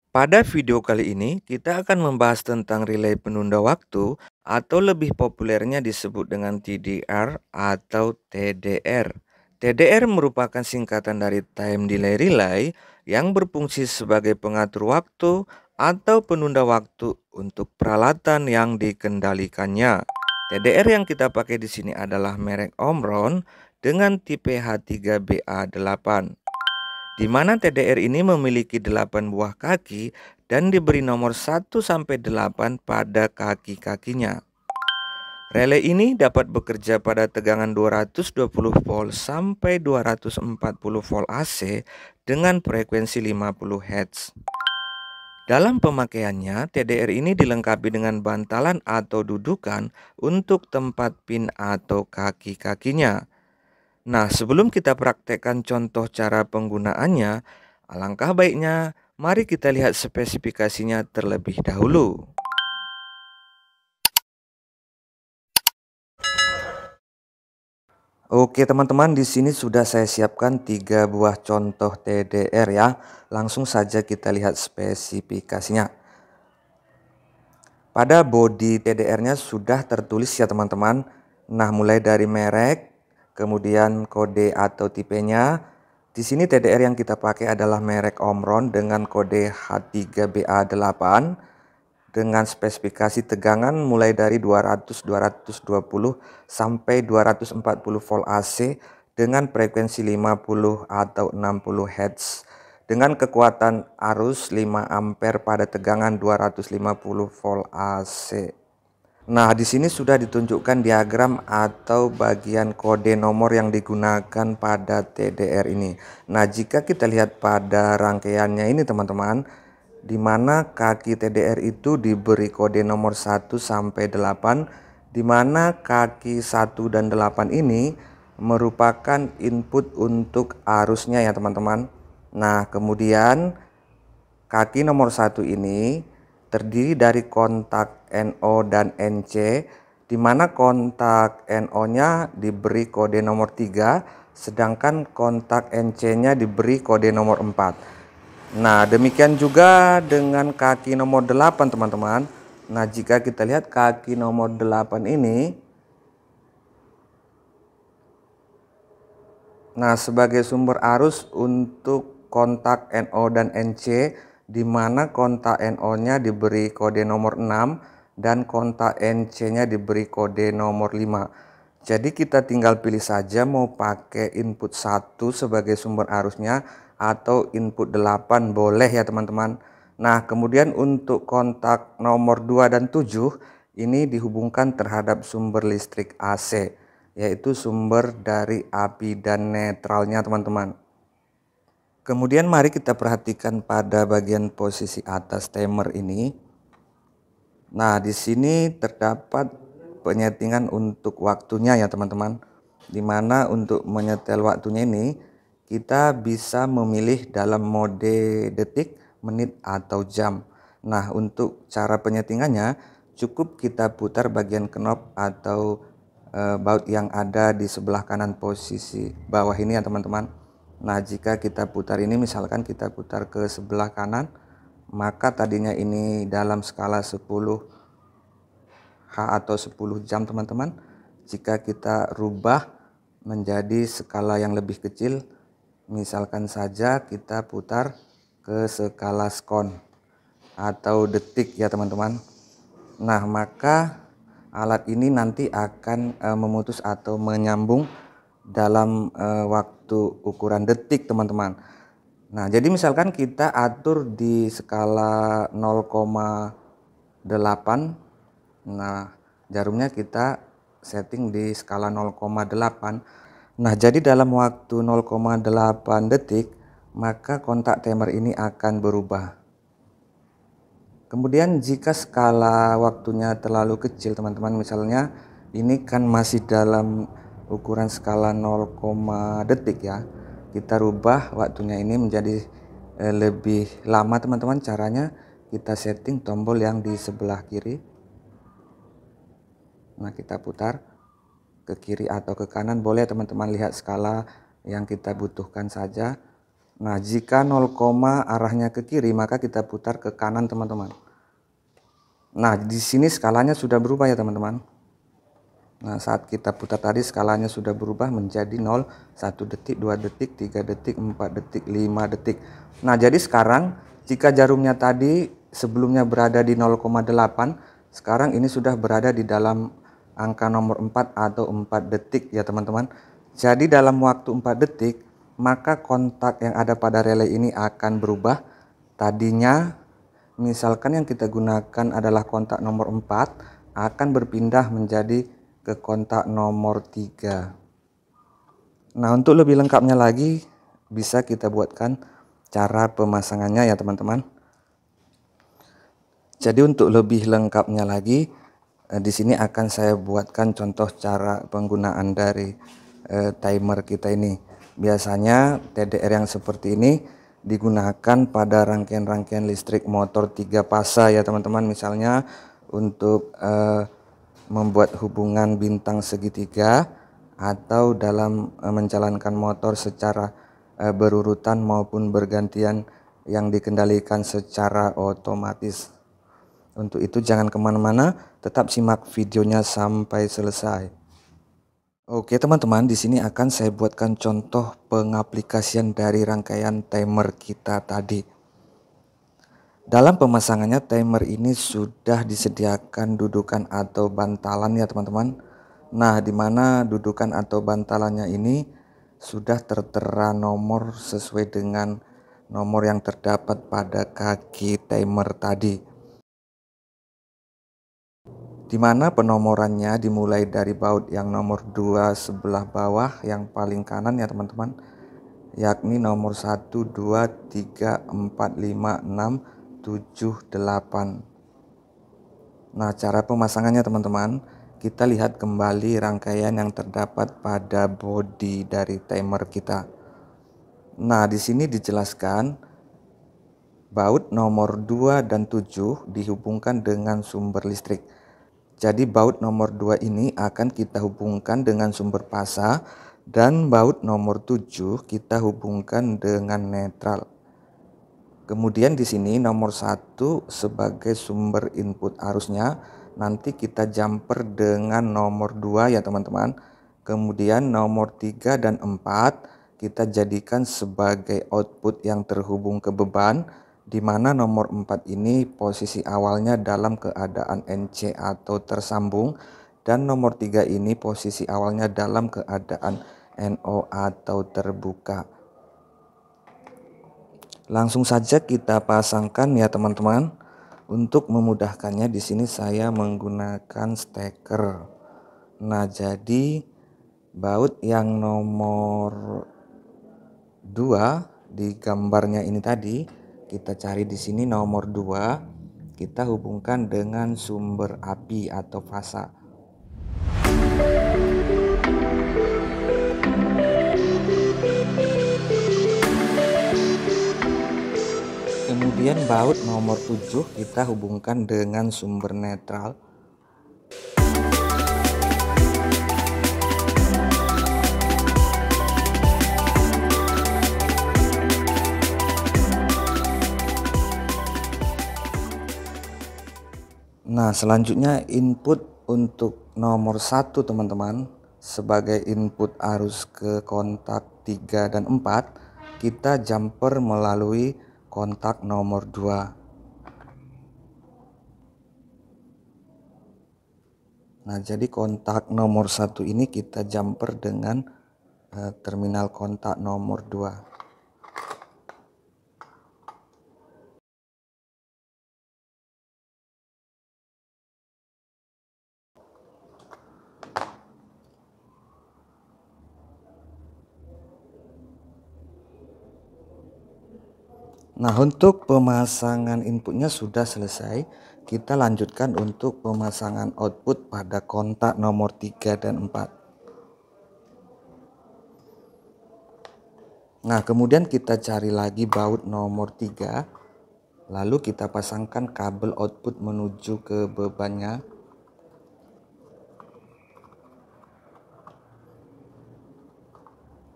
Pada video kali ini, kita akan membahas tentang relay penunda waktu atau lebih populernya disebut dengan TDR atau TDR. TDR merupakan singkatan dari Time Delay Relay yang berfungsi sebagai pengatur waktu atau penunda waktu untuk peralatan yang dikendalikannya. TDR yang kita pakai di sini adalah merek Omron dengan tipe H3BA8 di mana TDR ini memiliki 8 buah kaki dan diberi nomor 1 sampai 8 pada kaki-kakinya. Relay ini dapat bekerja pada tegangan 220 volt sampai 240 volt AC dengan frekuensi 50 Hz. Dalam pemakaiannya, TDR ini dilengkapi dengan bantalan atau dudukan untuk tempat pin atau kaki-kakinya. Nah, sebelum kita praktekkan contoh cara penggunaannya, alangkah baiknya mari kita lihat spesifikasinya terlebih dahulu. Oke, teman-teman, di sini sudah saya siapkan 3 buah contoh TDR ya. Langsung saja kita lihat spesifikasinya. Pada bodi TDR-nya sudah tertulis ya, teman-teman. Nah, mulai dari merek, kemudian kode atau tipenya. Di sini TDR yang kita pakai adalah merek Omron dengan kode H3BA8 dengan spesifikasi tegangan mulai dari 200-220 sampai 240 volt AC dengan frekuensi 50 atau 60 Hz dengan kekuatan arus 5 ampere pada tegangan 250 volt AC. Nah, di sini sudah ditunjukkan diagram atau bagian kode nomor yang digunakan pada TDR ini. Nah, jika kita lihat pada rangkaiannya ini teman-teman, di mana kaki TDR itu diberi kode nomor 1 sampai 8, di mana kaki 1 dan 8 ini merupakan input untuk arusnya ya teman-teman. Nah, kemudian kaki nomor 1 ini terdiri dari kontak NO dan NC, di mana kontak NO-nya diberi kode nomor 3, sedangkan kontak NC-nya diberi kode nomor 4. Nah, demikian juga dengan kaki nomor 8, teman-teman. Nah, jika kita lihat kaki nomor 8 ini, nah, sebagai sumber arus untuk kontak NO dan NC, di mana kontak NO-nya diberi kode nomor 6 dan kontak NC-nya diberi kode nomor 5. Jadi kita tinggal pilih saja mau pakai input 1 sebagai sumber arusnya atau input 8 boleh ya teman-teman. Nah, kemudian untuk kontak nomor 2 dan 7 ini dihubungkan terhadap sumber listrik AC, yaitu sumber dari api dan netralnya teman-teman. Kemudian mari kita perhatikan pada bagian posisi atas timer ini. Nah, di sini terdapat penyetingan untuk waktunya ya teman-teman. Dimana untuk menyetel waktunya ini kita bisa memilih dalam mode detik, menit atau jam. Nah, untuk cara penyetingannya cukup kita putar bagian knob atau baut yang ada di sebelah kanan posisi bawah ini ya teman-teman. Nah, jika kita putar ini, misalkan kita putar ke sebelah kanan, maka tadinya ini dalam skala 10 H atau 10 jam teman-teman. Jika kita rubah menjadi skala yang lebih kecil, misalkan saja kita putar ke skala skon atau detik ya teman-teman. Nah, maka alat ini nanti akan memutus atau menyambung dalam waktu ukuran detik teman-teman. Nah, jadi misalkan kita atur di skala 0,8. Nah, jarumnya kita setting di skala 0,8. Nah, jadi dalam waktu 0,8 detik, maka kontak timer ini akan berubah. Kemudian jika skala waktunya terlalu kecil teman-teman, misalnya ini kan masih dalam ukuran skala 0, detik ya. Kita rubah waktunya ini menjadi lebih lama teman-teman. Caranya kita setting tombol yang di sebelah kiri. Nah, kita putar ke kiri atau ke kanan boleh teman-teman, lihat skala yang kita butuhkan saja. Nah, jika 0, arahnya ke kiri, maka kita putar ke kanan, teman-teman. Nah, di sini skalanya sudah berubah ya, teman-teman. Nah, saat kita putar tadi skalanya sudah berubah menjadi 0, 1 detik, 2 detik, 3 detik, 4 detik, 5 detik. Nah, jadi sekarang jika jarumnya tadi sebelumnya berada di 0,8, sekarang ini sudah berada di dalam angka nomor 4 atau 4 detik ya, teman-teman. Jadi dalam waktu 4 detik, maka kontak yang ada pada relay ini akan berubah. Tadinya misalkan yang kita gunakan adalah kontak nomor 4, akan berpindah menjadi ke kontak nomor 3. Nah, untuk lebih lengkapnya lagi bisa kita buatkan cara pemasangannya ya, teman-teman. Jadi untuk lebih lengkapnya lagi di sini akan saya buatkan contoh cara penggunaan dari timer kita ini. Biasanya TDR yang seperti ini digunakan pada rangkaian-rangkaian listrik motor 3 fasa ya, teman-teman. Misalnya untuk membuat hubungan bintang segitiga, atau dalam menjalankan motor secara berurutan maupun bergantian yang dikendalikan secara otomatis. Untuk itu jangan kemana-mana, tetap simak videonya sampai selesai. Oke, teman-teman, di sini akan saya buatkan contoh pengaplikasian dari rangkaian timer kita tadi. Dalam pemasangannya, timer ini sudah disediakan dudukan atau bantalan ya, teman-teman. Nah, di mana dudukan atau bantalannya ini sudah tertera nomor sesuai dengan nomor yang terdapat pada kaki timer tadi. Di mana penomorannya dimulai dari baut yang nomor 2 sebelah bawah yang paling kanan ya, teman-teman. Yakni nomor 1, 2, 3, 4, 5, 6, 7, 8. Nah, cara pemasangannya, teman-teman, kita lihat kembali rangkaian yang terdapat pada bodi dari timer kita. Nah, di sini dijelaskan baut nomor 2 dan 7 dihubungkan dengan sumber listrik. Jadi baut nomor 2 ini akan kita hubungkan dengan sumber fasa, dan baut nomor 7 kita hubungkan dengan netral. Kemudian di sini nomor 1 sebagai sumber input arusnya, nanti kita jumper dengan nomor 2 ya, teman-teman. Kemudian nomor 3 dan 4 kita jadikan sebagai output yang terhubung ke beban, di mana nomor 4 ini posisi awalnya dalam keadaan NC atau tersambung, dan nomor 3 ini posisi awalnya dalam keadaan NO atau terbuka. Langsung saja kita pasangkan ya, teman-teman. Untuk memudahkannya di sini saya menggunakan steker. Nah, jadi baut yang nomor 2 di gambarnya ini tadi, kita cari di sini nomor 2, kita hubungkan dengan sumber api atau fasa. Kemudian baut nomor 7 kita hubungkan dengan sumber netral. Nah, selanjutnya input untuk nomor 1, teman-teman, sebagai input arus ke kontak 3 dan 4, kita jumper melalui kontak nomor 2. Nah, jadi kontak nomor 1 ini kita jumper dengan terminal kontak nomor 2. Nah, untuk pemasangan inputnya sudah selesai. Kita lanjutkan untuk pemasangan output pada kontak nomor 3 dan 4. Nah, kemudian kita cari lagi baut nomor 3. Lalu kita pasangkan kabel output menuju ke bebannya.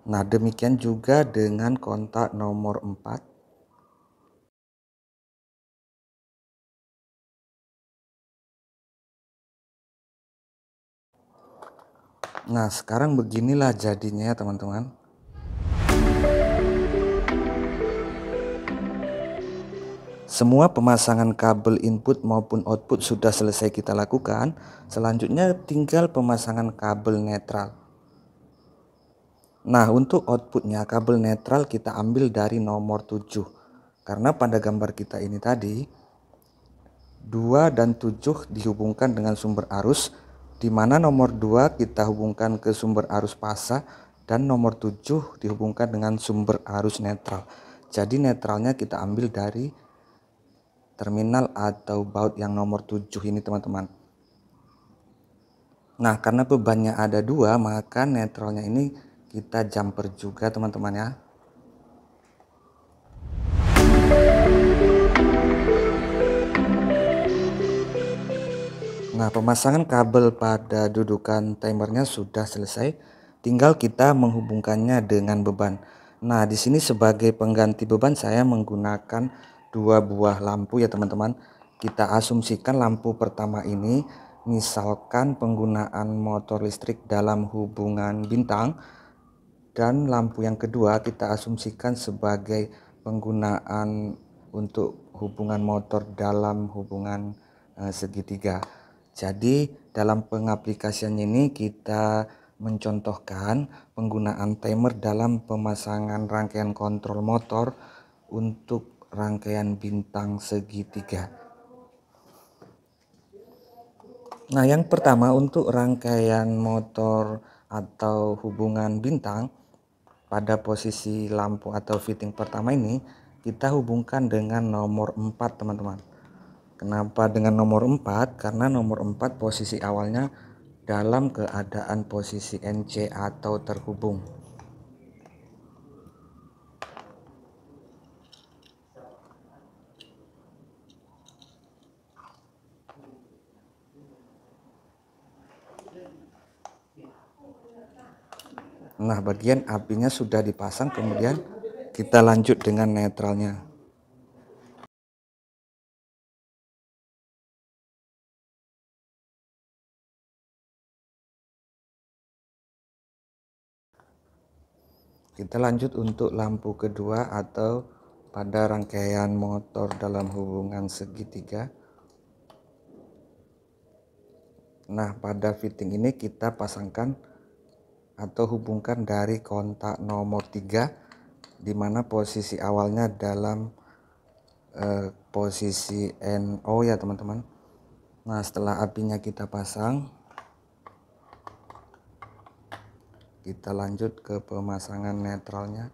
Nah, demikian juga dengan kontak nomor 4. Nah, sekarang beginilah jadinya ya teman-teman. Semua pemasangan kabel input maupun output sudah selesai kita lakukan. Selanjutnya tinggal pemasangan kabel netral. Nah, untuk outputnya kabel netral kita ambil dari nomor 7. Karena pada gambar kita ini tadi 2 dan 7 dihubungkan dengan sumber arus, di mana nomor 2 kita hubungkan ke sumber arus fasa dan nomor 7 dihubungkan dengan sumber arus netral. Jadi netralnya kita ambil dari terminal atau baut yang nomor 7 ini teman-teman. Nah, karena bebannya ada 2, maka netralnya ini kita jumper juga teman-teman ya. Nah, pemasangan kabel pada dudukan timernya sudah selesai. Tinggal kita menghubungkannya dengan beban. Nah, di sini sebagai pengganti beban saya menggunakan 2 buah lampu ya teman-teman. Kita asumsikan lampu pertama ini misalkan penggunaan motor listrik dalam hubungan bintang, dan lampu yang kedua kita asumsikan sebagai penggunaan untuk hubungan motor dalam hubungan segitiga. Jadi dalam pengaplikasian ini kita mencontohkan penggunaan timer dalam pemasangan rangkaian kontrol motor untuk rangkaian bintang segitiga. Nah, yang pertama untuk rangkaian motor atau hubungan bintang pada posisi lampu atau fitting pertama ini kita hubungkan dengan nomor 4 teman-teman. Kenapa dengan nomor 4? Karena nomor 4 posisi awalnya dalam keadaan posisi NC atau terhubung. Nah, bagian apinya sudah dipasang, kemudian kita lanjut dengan netralnya. Kita lanjut untuk lampu kedua atau pada rangkaian motor dalam hubungan segitiga. Nah, pada fitting ini kita pasangkan atau hubungkan dari kontak nomor 3, di mana posisi awalnya dalam posisi NO ya teman-teman. Nah, setelah apinya kita pasang, kita lanjut ke pemasangan netralnya.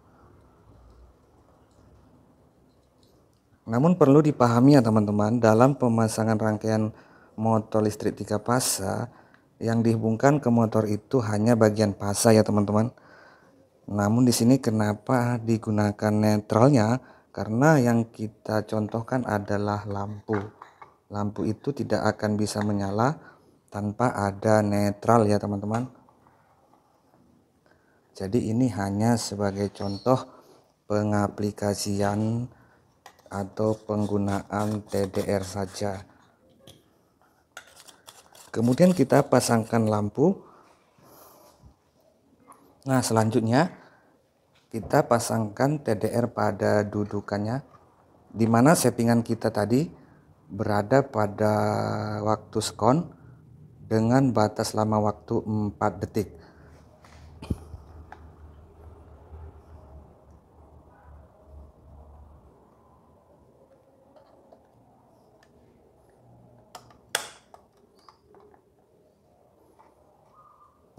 Namun perlu dipahami ya teman-teman, dalam pemasangan rangkaian motor listrik 3 fasa yang dihubungkan ke motor itu hanya bagian fasa ya teman-teman. Namun di sini kenapa digunakan netralnya? Karena yang kita contohkan adalah lampu. Lampu itu tidak akan bisa menyala tanpa ada netral ya teman-teman. Jadi ini hanya sebagai contoh pengaplikasian atau penggunaan TDR saja. Kemudian kita pasangkan lampu. Nah, selanjutnya kita pasangkan TDR pada dudukannya, di mana settingan kita tadi berada pada waktu skon dengan batas lama waktu 4 detik.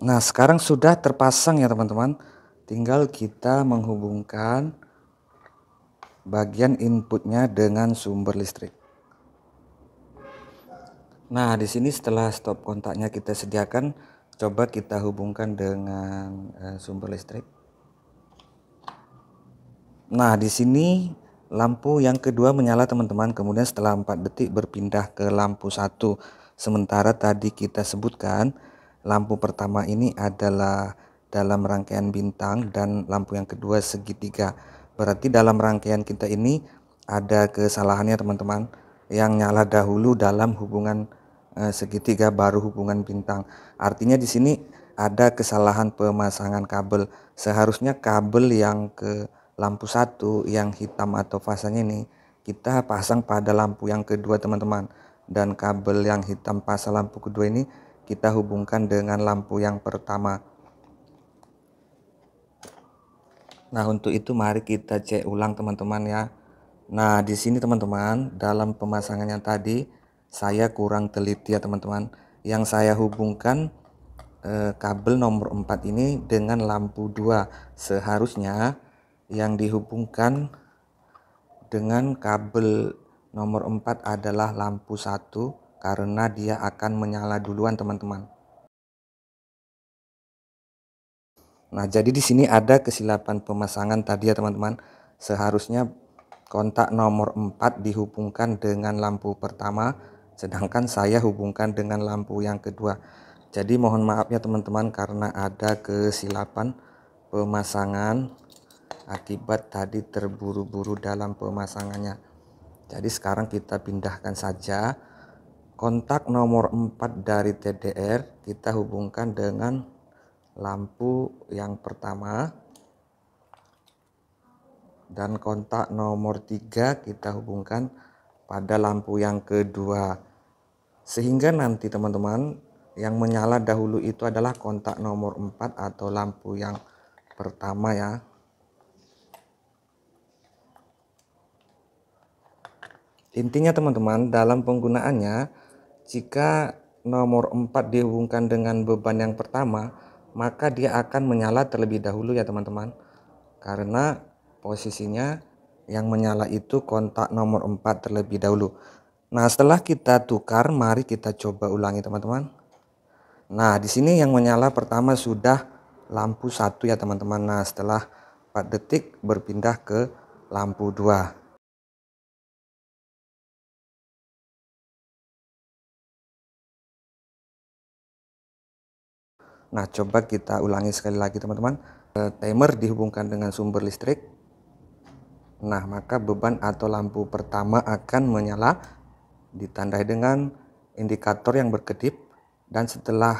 Nah, sekarang sudah terpasang ya teman-teman. Tinggal kita menghubungkan bagian inputnya dengan sumber listrik. Nah, di sini setelah stop kontaknya kita sediakan, coba kita hubungkan dengan sumber listrik. Nah, di sini lampu yang kedua menyala teman-teman. Kemudian setelah 4 detik berpindah ke lampu 1. Sementara tadi kita sebutkan lampu pertama ini adalah dalam rangkaian bintang dan lampu yang kedua segitiga. Berarti dalam rangkaian kita ini ada kesalahannya teman-teman, yang nyala dahulu dalam hubungan segitiga baru hubungan bintang. Artinya di sini ada kesalahan pemasangan kabel. Seharusnya kabel yang ke lampu satu yang hitam atau fasanya ini kita pasang pada lampu yang kedua teman-teman, dan kabel yang hitam pasang lampu kedua ini kita hubungkan dengan lampu yang pertama. Nah, untuk itu mari kita cek ulang teman-teman ya. Nah, di sini teman-teman, dalam pemasangannya tadi saya kurang teliti ya teman-teman. Yang saya hubungkan kabel nomor 4 ini dengan lampu 2. Seharusnya yang dihubungkan dengan kabel nomor 4 adalah lampu 1 karena dia akan menyala duluan teman-teman. Nah, jadi di sini ada kesilapan pemasangan tadi ya teman-teman. Seharusnya kontak nomor 4 dihubungkan dengan lampu pertama, sedangkan saya hubungkan dengan lampu yang kedua. Jadi mohon maaf ya teman-teman karena ada kesilapan pemasangan akibat tadi terburu-buru dalam pemasangannya. Jadi sekarang kita pindahkan saja kontak nomor 4 dari TDR, kita hubungkan dengan lampu yang pertama, dan kontak nomor 3 kita hubungkan pada lampu yang kedua, sehingga nanti teman-teman yang menyala dahulu itu adalah kontak nomor 4 atau lampu yang pertama ya. Intinya teman-teman, dalam penggunaannya jika nomor 4 dihubungkan dengan beban yang pertama, maka dia akan menyala terlebih dahulu ya teman-teman, karena posisinya yang menyala itu kontak nomor 4 terlebih dahulu. Nah, setelah kita tukar, mari kita coba ulangi teman-teman. Nah, di sini yang menyala pertama sudah lampu 1 ya teman-teman. Nah, setelah 4 detik berpindah ke lampu 2. Nah, coba kita ulangi sekali lagi teman-teman. Timer dihubungkan dengan sumber listrik. Nah, maka beban atau lampu pertama akan menyala, ditandai dengan indikator yang berkedip, dan setelah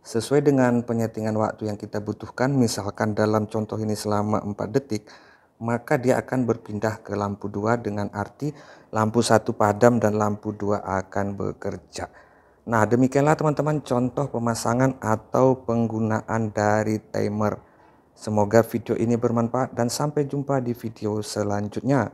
sesuai dengan penyetingan waktu yang kita butuhkan, misalkan dalam contoh ini selama 4 detik, maka dia akan berpindah ke lampu 2 dengan arti lampu 1 padam dan lampu 2 akan bekerja. Nah, demikianlah teman-teman contoh pemasangan atau penggunaan dari timer. Semoga video ini bermanfaat dan sampai jumpa di video selanjutnya.